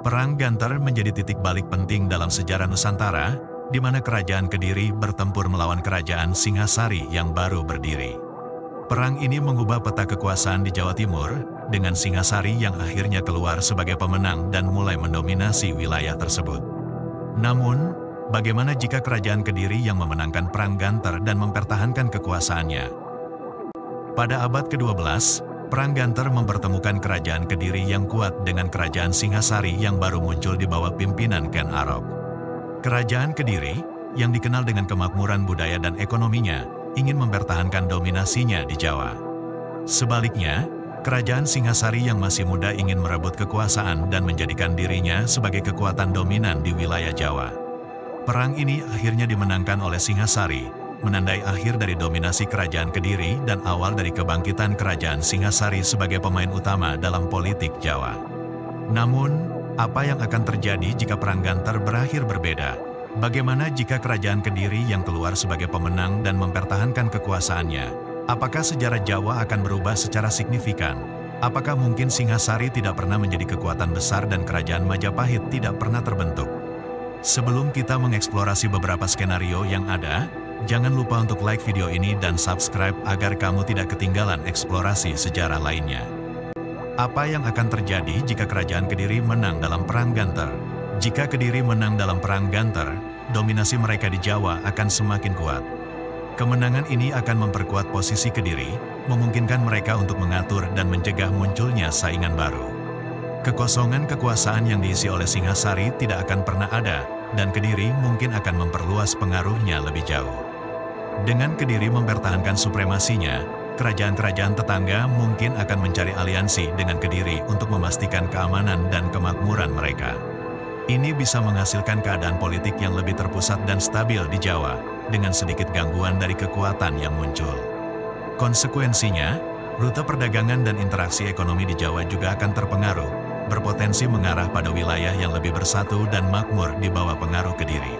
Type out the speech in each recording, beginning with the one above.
Perang Ganter menjadi titik balik penting dalam sejarah Nusantara, di mana Kerajaan Kediri bertempur melawan Kerajaan Singhasari yang baru berdiri. Perang ini mengubah peta kekuasaan di Jawa Timur, dengan Singhasari yang akhirnya keluar sebagai pemenang dan mulai mendominasi wilayah tersebut. Namun, bagaimana jika Kerajaan Kediri yang memenangkan Perang Ganter dan mempertahankan kekuasaannya? Pada abad ke-12, Perang Ganter mempertemukan Kerajaan Kediri yang kuat dengan Kerajaan Singhasari yang baru muncul di bawah pimpinan Ken Arok. Kerajaan Kediri, yang dikenal dengan kemakmuran budaya dan ekonominya, ingin mempertahankan dominasinya di Jawa. Sebaliknya, Kerajaan Singhasari yang masih muda ingin merebut kekuasaan dan menjadikan dirinya sebagai kekuatan dominan di wilayah Jawa. Perang ini akhirnya dimenangkan oleh Singhasari, menandai akhir dari dominasi Kerajaan Kediri dan awal dari kebangkitan Kerajaan Singhasari sebagai pemain utama dalam politik Jawa. Namun, apa yang akan terjadi jika Perang Ganter berakhir berbeda? Bagaimana jika Kerajaan Kediri yang keluar sebagai pemenang dan mempertahankan kekuasaannya? Apakah sejarah Jawa akan berubah secara signifikan? Apakah mungkin Singhasari tidak pernah menjadi kekuatan besar dan Kerajaan Majapahit tidak pernah terbentuk? Sebelum kita mengeksplorasi beberapa skenario yang ada, jangan lupa untuk like video ini dan subscribe agar kamu tidak ketinggalan eksplorasi sejarah lainnya. Apa yang akan terjadi jika Kerajaan Kediri menang dalam Perang Ganter? Jika Kediri menang dalam Perang Ganter, dominasi mereka di Jawa akan semakin kuat. Kemenangan ini akan memperkuat posisi Kediri, memungkinkan mereka untuk mengatur dan mencegah munculnya saingan baru. Kekosongan kekuasaan yang diisi oleh Singhasari tidak akan pernah ada, dan Kediri mungkin akan memperluas pengaruhnya lebih jauh. Dengan Kediri mempertahankan supremasinya, kerajaan-kerajaan tetangga mungkin akan mencari aliansi dengan Kediri untuk memastikan keamanan dan kemakmuran mereka. Ini bisa menghasilkan keadaan politik yang lebih terpusat dan stabil di Jawa, dengan sedikit gangguan dari kekuatan yang muncul. Konsekuensinya, rute perdagangan dan interaksi ekonomi di Jawa juga akan terpengaruh, berpotensi mengarah pada wilayah yang lebih bersatu dan makmur di bawah pengaruh Kediri.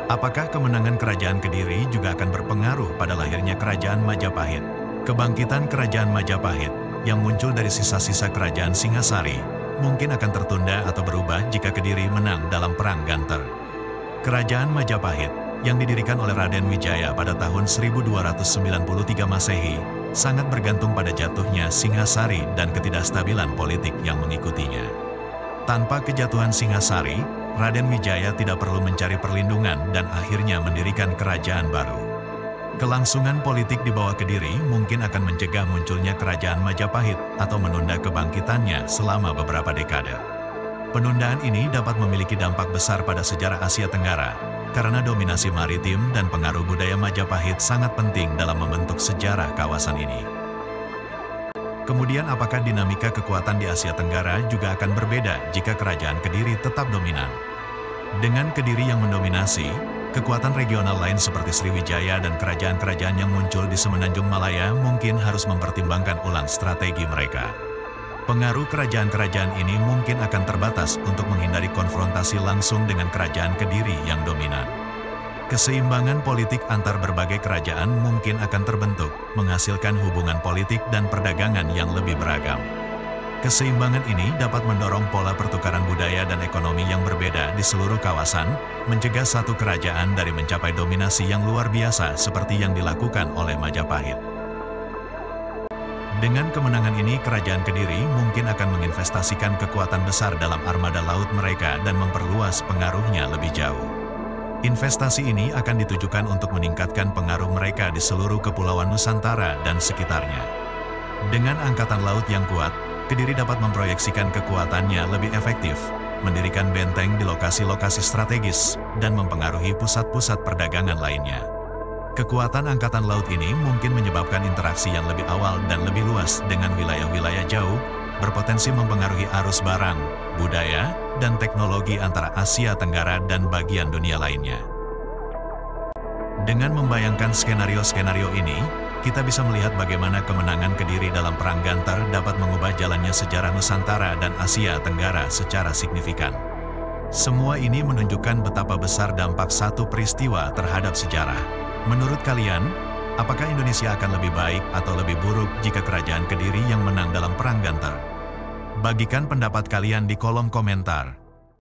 Apakah kemenangan Kerajaan Kediri juga akan berpengaruh pada lahirnya Kerajaan Majapahit? Kebangkitan Kerajaan Majapahit, yang muncul dari sisa-sisa Kerajaan Singhasari, mungkin akan tertunda atau berubah jika Kediri menang dalam Perang Ganter. Kerajaan Majapahit, yang didirikan oleh Raden Wijaya pada tahun 1293 Masehi, sangat bergantung pada jatuhnya Singhasari dan ketidakstabilan politik yang mengikutinya. Tanpa kejatuhan Singhasari, Raden Wijaya tidak perlu mencari perlindungan dan akhirnya mendirikan kerajaan baru. Kelangsungan politik di bawah Kediri mungkin akan mencegah munculnya Kerajaan Majapahit atau menunda kebangkitannya selama beberapa dekade. Penundaan ini dapat memiliki dampak besar pada sejarah Asia Tenggara, karena dominasi maritim dan pengaruh budaya Majapahit sangat penting dalam membentuk sejarah kawasan ini. Kemudian apakah dinamika kekuatan di Asia Tenggara juga akan berbeda jika Kerajaan Kediri tetap dominan? Dengan Kediri yang mendominasi, kekuatan regional lain seperti Sriwijaya dan kerajaan-kerajaan yang muncul di Semenanjung Malaya mungkin harus mempertimbangkan ulang strategi mereka. Pengaruh kerajaan-kerajaan ini mungkin akan terbatas untuk menghindari konfrontasi langsung dengan Kerajaan Kediri yang dominan. Keseimbangan politik antar berbagai kerajaan mungkin akan terbentuk, menghasilkan hubungan politik dan perdagangan yang lebih beragam. Keseimbangan ini dapat mendorong pola pertukaran budaya dan ekonomi yang berbeda di seluruh kawasan, mencegah satu kerajaan dari mencapai dominasi yang luar biasa seperti yang dilakukan oleh Majapahit. Dengan kemenangan ini, Kerajaan Kediri mungkin akan menginvestasikan kekuatan besar dalam armada laut mereka dan memperluas pengaruhnya lebih jauh. Investasi ini akan ditujukan untuk meningkatkan pengaruh mereka di seluruh kepulauan Nusantara dan sekitarnya. Dengan angkatan laut yang kuat, Kediri dapat memproyeksikan kekuatannya lebih efektif, mendirikan benteng di lokasi-lokasi strategis, dan mempengaruhi pusat-pusat perdagangan lainnya. Kekuatan angkatan laut ini mungkin menyebabkan interaksi yang lebih awal dan lebih luas dengan wilayah-wilayah jauh, berpotensi mempengaruhi arus barang, budaya, dan teknologi antara Asia Tenggara dan bagian dunia lainnya. Dengan membayangkan skenario-skenario ini, kita bisa melihat bagaimana kemenangan Kediri dalam Perang Ganter dapat mengubah jalannya sejarah Nusantara dan Asia Tenggara secara signifikan. Semua ini menunjukkan betapa besar dampak satu peristiwa terhadap sejarah. Menurut kalian, apakah Indonesia akan lebih baik atau lebih buruk jika Kerajaan Kediri yang menang dalam Perang Ganter? Bagikan pendapat kalian di kolom komentar.